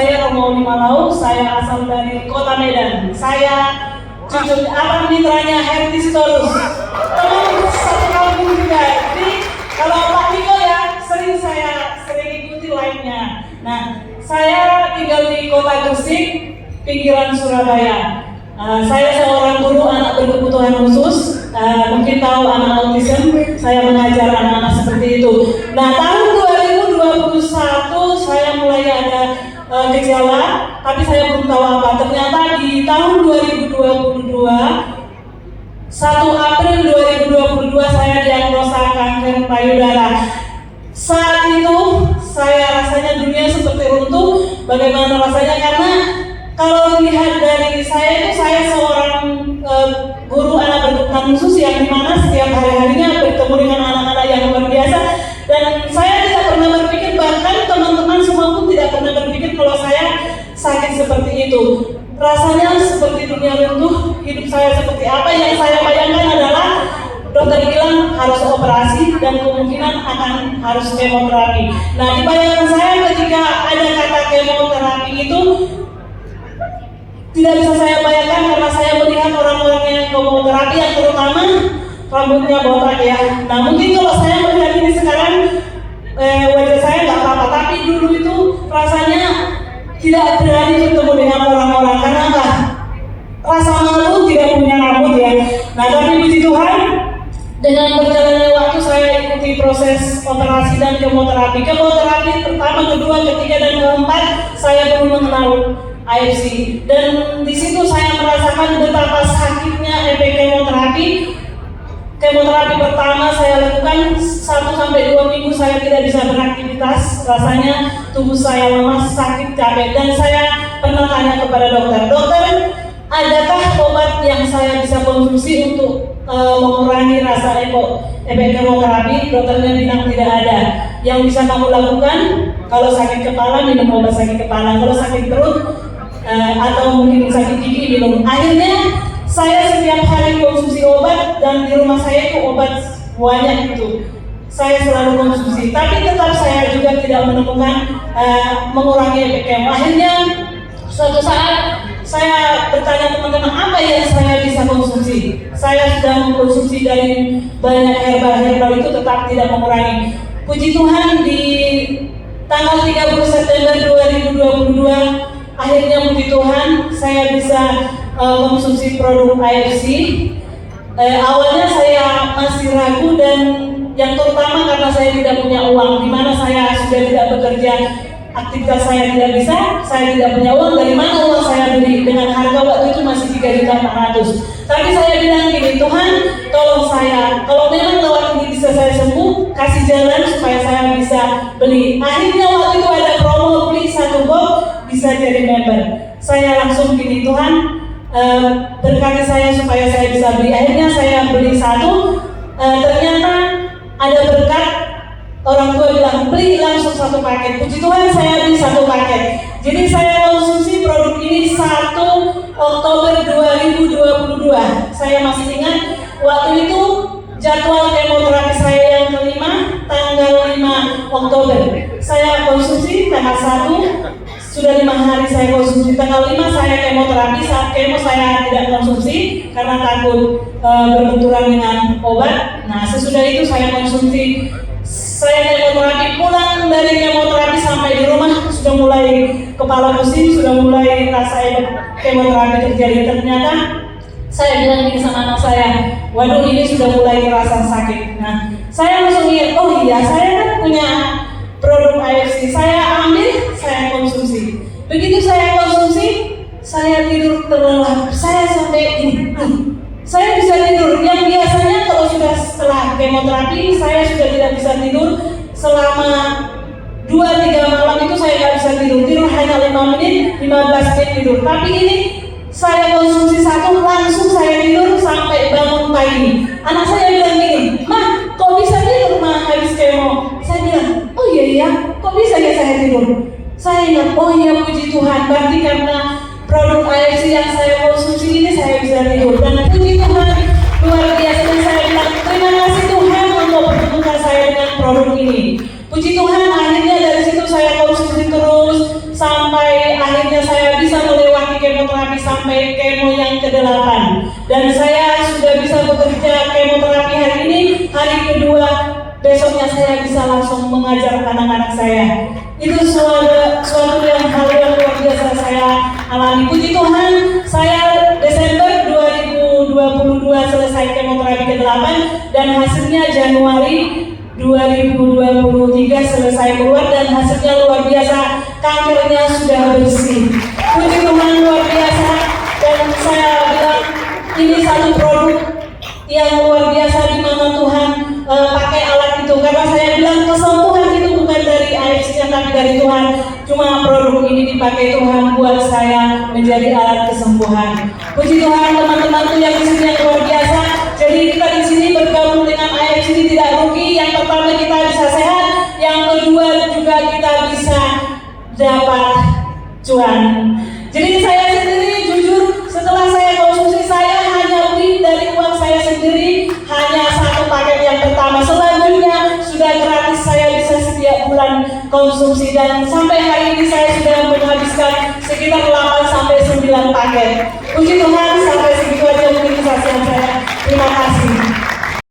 saya Romawi Malau, saya asal dari Kota Medan. Saya cucu mitranya Herti Sitorus, teman satu kampung juga. Jadi kalau Pak Niko ya sering ikuti live-nya. Nah, saya tinggal di Kota Gresik, pinggiran Surabaya. Saya seorang guru anak berkebutuhan khusus, mungkin tahu anak autism, saya mengajar anak-anak seperti itu. Nah, tahun 2021 saya mulai ada gejala, tapi saya belum tahu apa. Ternyata di tahun 2022, 1 April 2022 saya diagnosa kanker payudara. Saat itu saya rasanya dunia seperti runtuh. Bagaimana rasanya? Karena kalau lihat dari saya itu, saya seorang guru anak berkebutuhan khusus yang dimana setiap hari-harinya bertemu dengan anak-anak yang luar biasa, dan saya tidak pernah berpikir, bahkan teman-teman semua pun tidak pernah berpikir kalau saya sakit seperti itu. Rasanya seperti dunia runtuh, hidup saya seperti apa. Yang saya bayangkan adalah dokter bilang harus operasi dan kemungkinan akan harus kemoterapi. Nah, di bayangan saya ketika ada kata kemoterapi itu tidak bisa saya bayangkan, karena saya melihat orang-orang yang kemoterapi yang terutama rambutnya botak ya. Nah, mungkin kalau saya melihat ini sekarang wajah saya nggak apa-apa, tapi dulu itu rasanya tidak berani bertemu dengan orang-orang. Karena apa? Rasa malu tidak punya rambut ya. Nah, tapi puji Tuhan, dengan berjalannya waktu saya ikuti proses operasi dan kemoterapi. Kemoterapi pertama, kedua, ketiga, dan keempat saya belum mengenal AFC, dan di situ saya merasakan betapa sakitnya efek kemoterapi. Kemoterapi pertama saya lakukan 1-2 minggu saya tidak bisa beraktivitas, rasanya tubuh saya lemas, sakit, capek, dan saya pernah tanya kepada dokter, adakah obat yang saya bisa konsumsi untuk mengurangi rasa efek kemoterapi? Dokternya bilang tidak ada. Yang bisa kamu lakukan, kalau sakit kepala minum obat sakit kepala, kalau sakit perut atau mungkin sakit gigi minum. Akhirnya saya setiap hari konsumsi obat, dan di rumah saya itu obat banyak itu saya selalu konsumsi, tapi tetap saya juga tidak menemukan mengurangi efek kemo. Akhirnya suatu saat saya bertanya teman-teman, apa yang saya bisa konsumsi? Saya sudah mengkonsumsi dari banyak herbal itu, tetap tidak mengurangi. Puji Tuhan, di tanggal 30 September 2022 akhirnya puji Tuhan saya bisa konsumsi produk AFC. Awalnya saya masih ragu, dan yang terutama karena saya tidak punya uang, di mana saya sudah tidak bekerja, aktivitas saya tidak bisa, saya tidak punya uang. Dari mana uang saya beli? Dengan harga waktu itu masih 3.400.000. Tapi saya bilang gini, Tuhan tolong saya, kalau memang lewat ini bisa saya sembuh, kasih jalan supaya saya bisa beli. Akhirnya waktu itu ada promo beli 1 box bisa jadi member. Saya langsung gini, Tuhan berkati saya supaya saya bisa beli. Akhirnya saya beli 1. Ternyata ada berkat, orang tua bilang beli langsung 1 paket. Puji Tuhan saya beli 1 paket. Jadi saya konsumsi produk ini 1 Oktober 2022. Saya masih ingat waktu itu jadwal kemoterapi saya yang kelima tanggal 5 Oktober. Saya konsumsi tanggal 1, sudah 5 hari saya konsumsi. Tanggal 5 saya kemoterapi. Saat kemo saya tidak konsumsi karena takut berbenturan dengan obat. Nah, sesudah itu saya konsumsi. Saya kemoterapi, pulang dari kemoterapi sampai di rumah sudah mulai kepala pusing, sudah mulai rasa kemoterapi terjadi. Ternyata saya bilang gini sama anak saya, waduh ini sudah mulai rasa sakit. Nah, saya langsung ingat, oh iya saya kan punya produk AFC, saya ambil, saya konsumsi. Begitu saya konsumsi, saya tidur terlelap. Saya sampai ini, saya bisa tidur. Yang biasanya kalau sudah setelah kemoterapi, saya sudah tidak bisa tidur selama 2-3 malam itu saya nggak bisa tidur. Tidur hanya 5 menit, 15 menit tidur. Tapi ini saya konsumsi 1, langsung saya tidur sampai bangun pagi. Anak saya bilang gini, "Mah, kok bisa tidur mah habis kemo?" Saya bilang, "Oh iya, kok bisa ya saya tidur?" Saya ingat, oh iya puji Tuhan, berarti karena produk AFC yang saya konsumsi ini saya bisa tidur. Dan puji Tuhan, luar biasa. Dan saya bilang, terima kasih Tuhan untuk pertemukan saya dengan produk ini. Puji Tuhan, akhirnya dari situ saya konsumsi terus sampai kemoterapi sampai kemo yang ke-8. Dan saya sudah bisa bekerja kemoterapi hari ini, hari kedua, besoknya saya bisa langsung mengajar anak-anak saya. Itu suatu yang hal yang luar biasa saya alami. Puji Tuhan, saya Desember 2022 selesai kemoterapi ke-8 dan hasilnya Januari 2023 selesai keluar dan hasilnya luar biasa, kankernya sudah bersih. Puji Tuhan, luar biasa. Dan saya bilang ini satu produk yang luar biasa di mana Tuhan pakai alat itu, karena saya bilang kesembuhan itu bukan dari AFC tapi dari Tuhan. Cuma produk ini dipakai Tuhan buat saya menjadi alat kesembuhan. Puji Tuhan, teman-teman tuh yang di sini yang luar biasa. Jadi kita di sini bergabung dengan AFC tidak rugi. Yang pertama kita bisa sehat, yang kedua juga kita bisa dapat cuan. Jadi saya sendiri jujur setelah saya konsumsi, saya hanya beli dari uang saya sendiri hanya satu paket yang pertama. Selanjutnya sudah gratis, saya bisa setiap bulan konsumsi dan sampai hari ini saya sudah menghabiskan sekitar 8 sampai 9 paket. Puji Tuhan, sampai segitu aja mungkin kesaksian saya. Terima kasih.